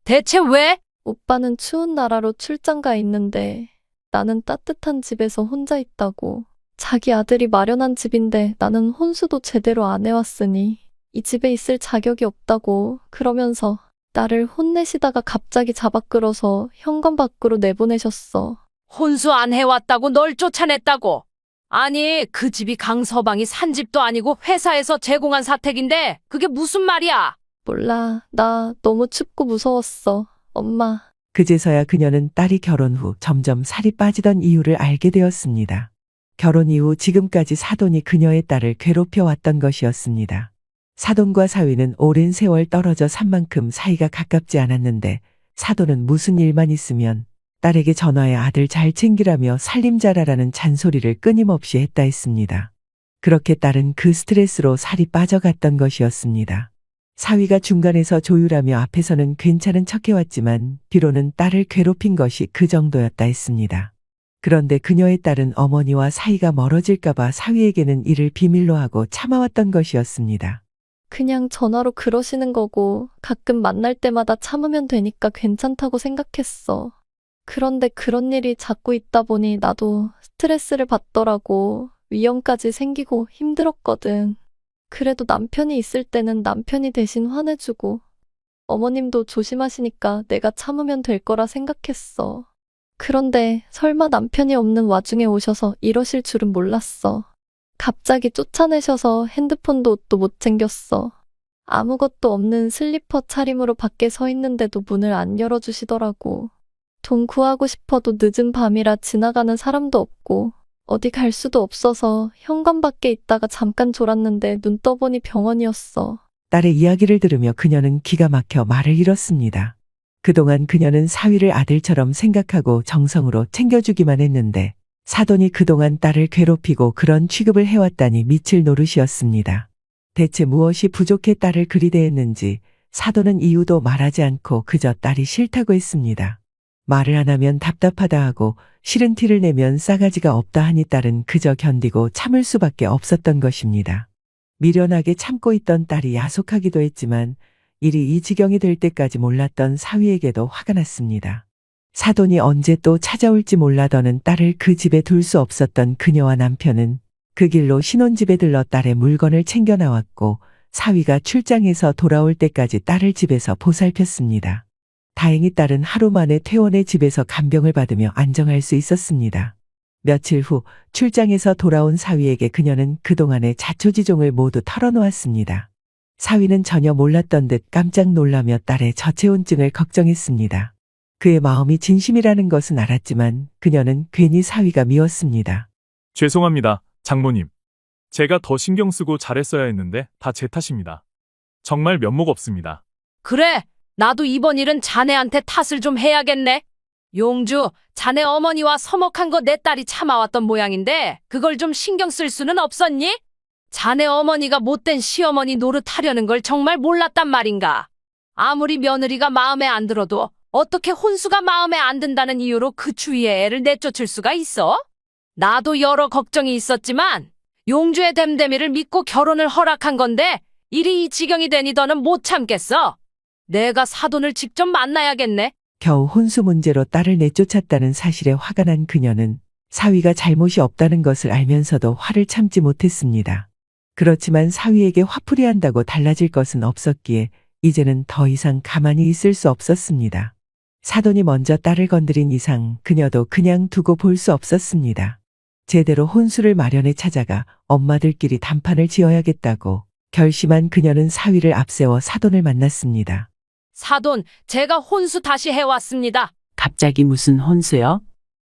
대체 왜? 오빠는 추운 나라로 출장 가 있는데 나는 따뜻한 집에서 혼자 있다고. 자기 아들이 마련한 집인데 나는 혼수도 제대로 안 해왔으니 이 집에 있을 자격이 없다고 그러면서 나를 혼내시다가 갑자기 잡아 끌어서 현관 밖으로 내보내셨어. 혼수 안 해왔다고 널 쫓아냈다고? 아니, 그 집이 강서방이 산 집도 아니고 회사에서 제공한 사택인데 그게 무슨 말이야? 몰라. 나 너무 춥고 무서웠어. 엄마. 그제서야 그녀는 딸이 결혼 후 점점 살이 빠지던 이유를 알게 되었습니다. 결혼 이후 지금까지 사돈이 그녀의 딸을 괴롭혀 왔던 것이었습니다. 사돈과 사위는 오랜 세월 떨어져 산 만큼 사이가 가깝지 않았는데 사돈은 무슨 일만 있으면 딸에게 전화해 아들 잘 챙기라며 살림 잘하라는 잔소리를 끊임없이 했다 했습니다. 그렇게 딸은 그 스트레스로 살이 빠져갔던 것이었습니다. 사위가 중간에서 조율하며 앞에서는 괜찮은 척해왔지만 뒤로는 딸을 괴롭힌 것이 그 정도였다 했습니다. 그런데 그녀의 딸은 어머니와 사이가 멀어질까봐 사위에게는 이를 비밀로 하고 참아왔던 것이었습니다. 그냥 전화로 그러시는 거고 가끔 만날 때마다 참으면 되니까 괜찮다고 생각했어. 그런데 그런 일이 자꾸 있다 보니 나도 스트레스를 받더라고. 위험까지 생기고 힘들었거든. 그래도 남편이 있을 때는 남편이 대신 화내주고 어머님도 조심하시니까 내가 참으면 될 거라 생각했어. 그런데 설마 남편이 없는 와중에 오셔서 이러실 줄은 몰랐어. 갑자기 쫓아내셔서 핸드폰도 옷도 못 챙겼어. 아무것도 없는 슬리퍼 차림으로 밖에 서 있는데도 문을 안 열어주시더라고. 돈 구하고 싶어도 늦은 밤이라 지나가는 사람도 없고 어디 갈 수도 없어서 현관 밖에 있다가 잠깐 졸았는데 눈 떠보니 병원이었어. 딸의 이야기를 들으며 그녀는 기가 막혀 말을 잃었습니다. 그동안 그녀는 사위를 아들처럼 생각하고 정성으로 챙겨주기만 했는데 사돈이 그동안 딸을 괴롭히고 그런 취급을 해왔다니 미칠 노릇이었습니다. 대체 무엇이 부족해 딸을 그리 대했는지 사돈은 이유도 말하지 않고 그저 딸이 싫다고 했습니다. 말을 안 하면 답답하다 하고 싫은 티를 내면 싸가지가 없다 하니 딸은 그저 견디고 참을 수밖에 없었던 것입니다. 미련하게 참고 있던 딸이 야속하기도 했지만 일이 이 지경이 될 때까지 몰랐던 사위에게도 화가 났습니다. 사돈이 언제 또 찾아올지 몰라더는 딸을 그 집에 둘 수 없었던 그녀와 남편은 그 길로 신혼집에 들러 딸의 물건을 챙겨 나왔고 사위가 출장해서 돌아올 때까지 딸을 집에서 보살폈습니다. 다행히 딸은 하루 만에 퇴원해 집에서 간병을 받으며 안정할 수 있었습니다. 며칠 후 출장에서 돌아온 사위에게 그녀는 그동안의 자초지종을 모두 털어놓았습니다. 사위는 전혀 몰랐던 듯 깜짝 놀라며 딸의 저체온증을 걱정했습니다. 그의 마음이 진심이라는 것은 알았지만 그녀는 괜히 사위가 미웠습니다. 죄송합니다, 장모님. 제가 더 신경 쓰고 잘했어야 했는데 다 제 탓입니다. 정말 면목 없습니다. 그래, 나도 이번 일은 자네한테 탓을 좀 해야겠네. 용주, 자네 어머니와 서먹한 거 내 딸이 참아왔던 모양인데 그걸 좀 신경 쓸 수는 없었니? 자네 어머니가 못된 시어머니 노릇하려는 걸 정말 몰랐단 말인가? 아무리 며느리가 마음에 안 들어도 어떻게 혼수가 마음에 안 든다는 이유로 그 주위에 애를 내쫓을 수가 있어? 나도 여러 걱정이 있었지만 용주의 댐댐이를 믿고 결혼을 허락한 건데 일이 이 지경이 되니 더는 못 참겠어. 내가 사돈을 직접 만나야겠네. 겨우 혼수 문제로 딸을 내쫓았다는 사실에 화가 난 그녀는 사위가 잘못이 없다는 것을 알면서도 화를 참지 못했습니다. 그렇지만 사위에게 화풀이한다고 달라질 것은 없었기에 이제는 더 이상 가만히 있을 수 없었습니다. 사돈이 먼저 딸을 건드린 이상 그녀도 그냥 두고 볼 수 없었습니다. 제대로 혼수를 마련해 찾아가 엄마들끼리 단판을 지어야겠다고 결심한 그녀는 사위를 앞세워 사돈을 만났습니다. 사돈, 제가 혼수 다시 해왔습니다. 갑자기 무슨 혼수요?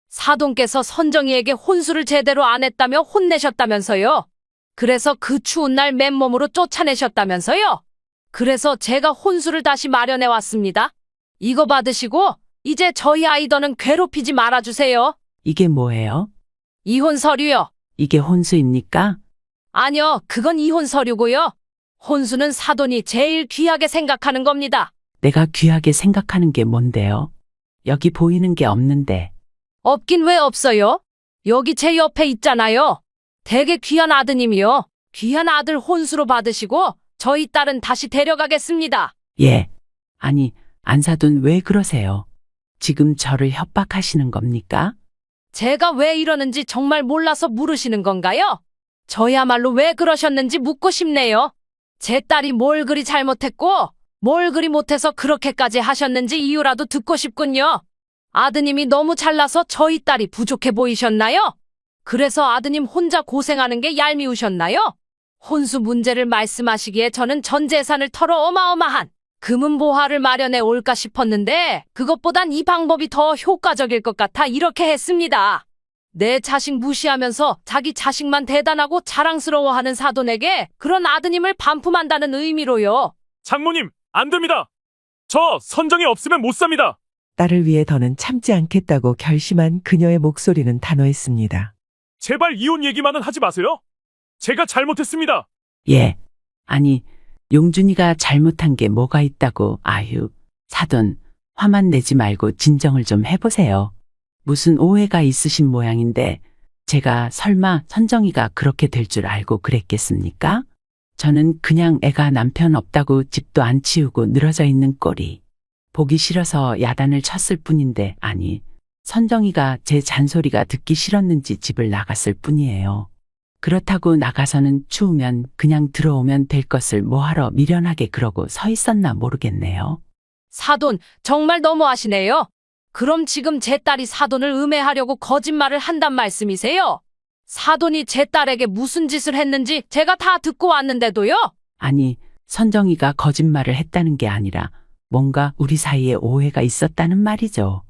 사돈께서 선정이에게 혼수를 제대로 안 했다며 혼내셨다면서요. 그래서 그 추운 날 맨몸으로 쫓아내셨다면서요. 그래서 제가 혼수를 다시 마련해 왔습니다. 이거 받으시고 이제 저희 아이더는 괴롭히지 말아주세요. 이게 뭐예요? 이혼 서류요. 이게 혼수입니까? 아니요, 그건 이혼 서류고요. 혼수는 사돈이 제일 귀하게 생각하는 겁니다. 내가 귀하게 생각하는 게 뭔데요? 여기 보이는 게 없는데. 없긴 왜 없어요? 여기 제 옆에 있잖아요. 되게 귀한 아드님이요. 귀한 아들 혼수로 받으시고 저희 딸은 다시 데려가겠습니다. 예. 아니, 안사돈 왜 그러세요? 지금 저를 협박하시는 겁니까? 제가 왜 이러는지 정말 몰라서 물으시는 건가요? 저야말로 왜 그러셨는지 묻고 싶네요. 제 딸이 뭘 그리 잘못했고 뭘 그리 못해서 그렇게까지 하셨는지 이유라도 듣고 싶군요. 아드님이 너무 잘나서 저희 딸이 부족해 보이셨나요? 그래서 아드님 혼자 고생하는 게 얄미우셨나요? 혼수 문제를 말씀하시기에 저는 전 재산을 털어 어마어마한 금은보화를 마련해 올까 싶었는데 그것보단 이 방법이 더 효과적일 것 같아 이렇게 했습니다. 내 자식 무시하면서 자기 자식만 대단하고 자랑스러워하는 사돈에게 그런 아드님을 반품한다는 의미로요. 장모님, 안 됩니다. 저 선정이 없으면 못 삽니다. 딸을 위해 더는 참지 않겠다고 결심한 그녀의 목소리는 단호했습니다. 제발 이혼 얘기만은 하지 마세요. 제가 잘못했습니다. 예. 아니, 용준이가 잘못한 게 뭐가 있다고. 아휴, 사돈, 화만 내지 말고 진정을 좀 해보세요. 무슨 오해가 있으신 모양인데 제가 설마 선정이가 그렇게 될 줄 알고 그랬겠습니까? 저는 그냥 애가 남편 없다고 집도 안 치우고 늘어져 있는 꼴이 보기 싫어서 야단을 쳤을 뿐인데, 아니, 선정이가 제 잔소리가 듣기 싫었는지 집을 나갔을 뿐이에요. 그렇다고 나가서는 추우면 그냥 들어오면 될 것을 뭐하러 미련하게 그러고 서 있었나 모르겠네요. 사돈, 정말 너무하시네요. 그럼 지금 제 딸이 사돈을 음해하려고 거짓말을 한단 말씀이세요? 사돈이 제 딸에게 무슨 짓을 했는지 제가 다 듣고 왔는데도요? 아니, 선정이가 거짓말을 했다는 게 아니라 뭔가 우리 사이에 오해가 있었다는 말이죠.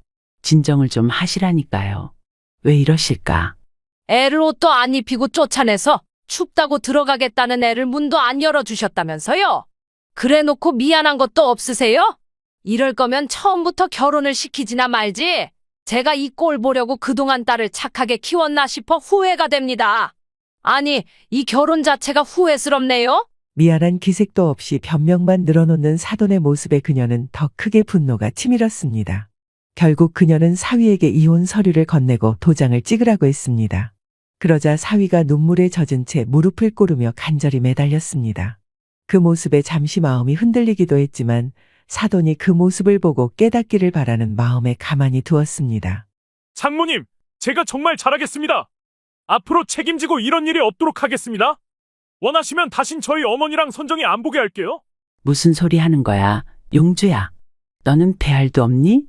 진정을 좀 하시라니까요. 왜 이러실까? 애를 옷도 안 입히고 쫓아내서 춥다고 들어가겠다는 애를 문도 안 열어주셨다면서요? 그래놓고 미안한 것도 없으세요? 이럴 거면 처음부터 결혼을 시키지나 말지. 제가 이 꼴 보려고 그동안 딸을 착하게 키웠나 싶어 후회가 됩니다. 아니, 이 결혼 자체가 후회스럽네요? 미안한 기색도 없이 변명만 늘어놓는 사돈의 모습에 그녀는 더 크게 분노가 치밀었습니다. 결국 그녀는 사위에게 이혼 서류를 건네고 도장을 찍으라고 했습니다. 그러자 사위가 눈물에 젖은 채 무릎을 꿇으며 간절히 매달렸습니다. 그 모습에 잠시 마음이 흔들리기도 했지만 사돈이 그 모습을 보고 깨닫기를 바라는 마음에 가만히 두었습니다. 장모님, 제가 정말 잘하겠습니다. 앞으로 책임지고 이런 일이 없도록 하겠습니다. 원하시면 다신 저희 어머니랑 선정이 안 보게 할게요. 무슨 소리 하는 거야? 용주야, 너는 배알도 없니?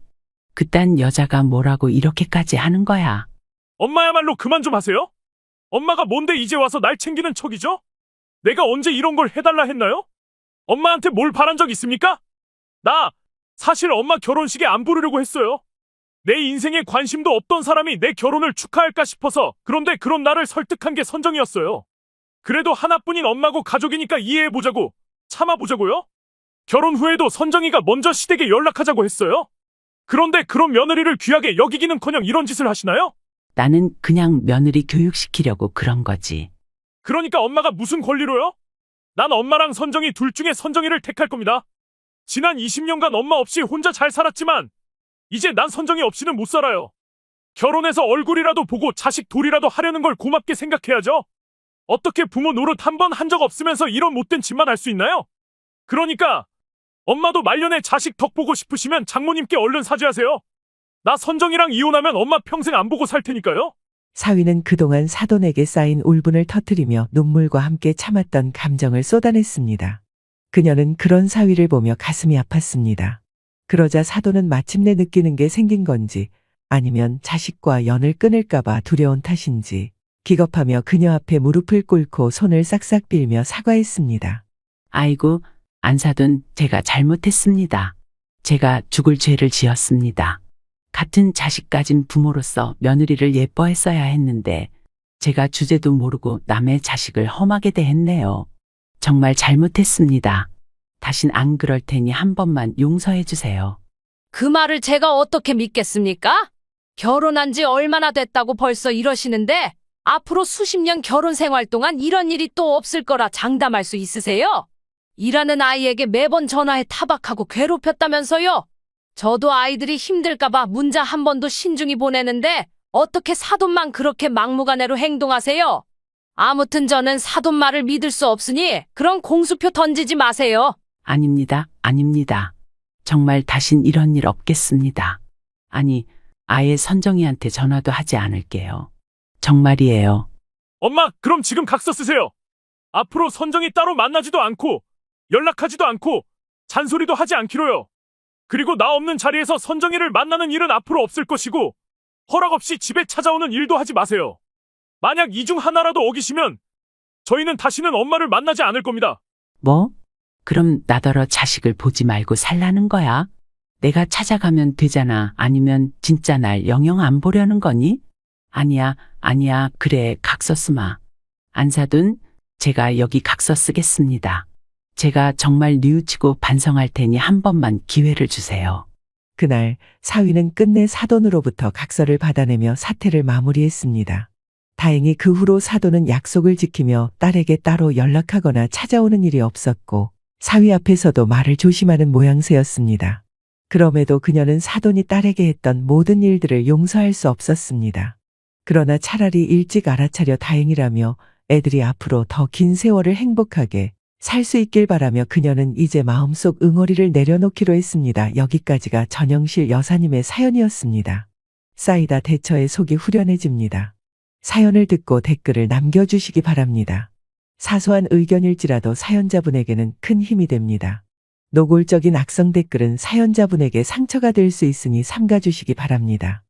그딴 여자가 뭐라고 이렇게까지 하는 거야? 엄마야말로 그만 좀 하세요. 엄마가 뭔데 이제 와서 날 챙기는 척이죠? 내가 언제 이런 걸 해달라 했나요? 엄마한테 뭘 바란 적 있습니까? 나 사실 엄마 결혼식에 안 부르려고 했어요. 내 인생에 관심도 없던 사람이 내 결혼을 축하할까 싶어서. 그런데 그런 나를 설득한 게 선정이었어요. 그래도 하나뿐인 엄마고 가족이니까 이해해보자고, 참아보자고요? 결혼 후에도 선정이가 먼저 시댁에 연락하자고 했어요. 그런데 그런 며느리를 귀하게 여기기는커녕 이런 짓을 하시나요? 나는 그냥 며느리 교육시키려고 그런 거지. 그러니까 엄마가 무슨 권리로요? 난 엄마랑 선정이 둘 중에 선정이를 택할 겁니다. 지난 20년간 엄마 없이 혼자 잘 살았지만 이제 난 선정이 없이는 못 살아요. 결혼해서 얼굴이라도 보고 자식 돌이라도 하려는 걸 고맙게 생각해야죠. 어떻게 부모 노릇 한 번 한 적 없으면서 이런 못된 짓만 할 수 있나요? 그러니까 엄마도 말년에 자식 덕 보고 싶으시면 장모님께 얼른 사죄하세요. 나 선정이랑 이혼하면 엄마 평생 안 보고 살 테니까요. 사위는 그동안 사돈에게 쌓인 울분을 터뜨리며 눈물과 함께 참았던 감정을 쏟아냈습니다. 그녀는 그런 사위를 보며 가슴이 아팠습니다. 그러자 사돈은 마침내 느끼는 게 생긴 건지 아니면 자식과 연을 끊을까봐 두려운 탓인지 기겁하며 그녀 앞에 무릎을 꿇고 손을 싹싹 빌며 사과했습니다. 아이고, 안사돈, 제가 잘못했습니다. 제가 죽을 죄를 지었습니다. 같은 자식 가진 부모로서 며느리를 예뻐했어야 했는데 제가 주제도 모르고 남의 자식을 험하게 대했네요. 정말 잘못했습니다. 다신 안 그럴 테니 한 번만 용서해 주세요. 그 말을 제가 어떻게 믿겠습니까? 결혼한 지 얼마나 됐다고 벌써 이러시는데 앞으로 수십 년 결혼 생활 동안 이런 일이 또 없을 거라 장담할 수 있으세요? 일하는 아이에게 매번 전화해 타박하고 괴롭혔다면서요? 저도 아이들이 힘들까봐 문자 한 번도 신중히 보내는데 어떻게 사돈만 그렇게 막무가내로 행동하세요? 아무튼 저는 사돈 말을 믿을 수 없으니 그런 공수표 던지지 마세요. 아닙니다. 아닙니다. 정말 다신 이런 일 없겠습니다. 아니, 아예 선정이한테 전화도 하지 않을게요. 정말이에요. 엄마, 그럼 지금 각서 쓰세요. 앞으로 선정이 따로 만나지도 않고 연락하지도 않고 잔소리도 하지 않기로요. 그리고 나 없는 자리에서 선정이를 만나는 일은 앞으로 없을 것이고 허락 없이 집에 찾아오는 일도 하지 마세요. 만약 이 중 하나라도 어기시면 저희는 다시는 엄마를 만나지 않을 겁니다. 뭐? 그럼 나더러 자식을 보지 말고 살라는 거야? 내가 찾아가면 되잖아. 아니면 진짜 날 영영 안 보려는 거니? 아니야, 아니야. 그래, 각서 쓰마. 안사돈, 제가 여기 각서 쓰겠습니다. 제가 정말 뉘우치고 반성할 테니 한 번만 기회를 주세요. 그날 사위는 끝내 사돈으로부터 각서를 받아내며 사태를 마무리했습니다. 다행히 그 후로 사돈은 약속을 지키며 딸에게 따로 연락하거나 찾아오는 일이 없었고 사위 앞에서도 말을 조심하는 모양새였습니다. 그럼에도 그녀는 사돈이 딸에게 했던 모든 일들을 용서할 수 없었습니다. 그러나 차라리 일찍 알아차려 다행이라며 애들이 앞으로 더 긴 세월을 행복하게 살 수 있길 바라며 그녀는 이제 마음속 응어리를 내려놓기로 했습니다. 여기까지가 전영실 여사님의 사연이었습니다. 쌓이다 대처에 속이 후련해집니다. 사연을 듣고 댓글을 남겨주시기 바랍니다. 사소한 의견일지라도 사연자분에게는 큰 힘이 됩니다. 노골적인 악성 댓글은 사연자분에게 상처가 될 수 있으니 삼가주시기 바랍니다.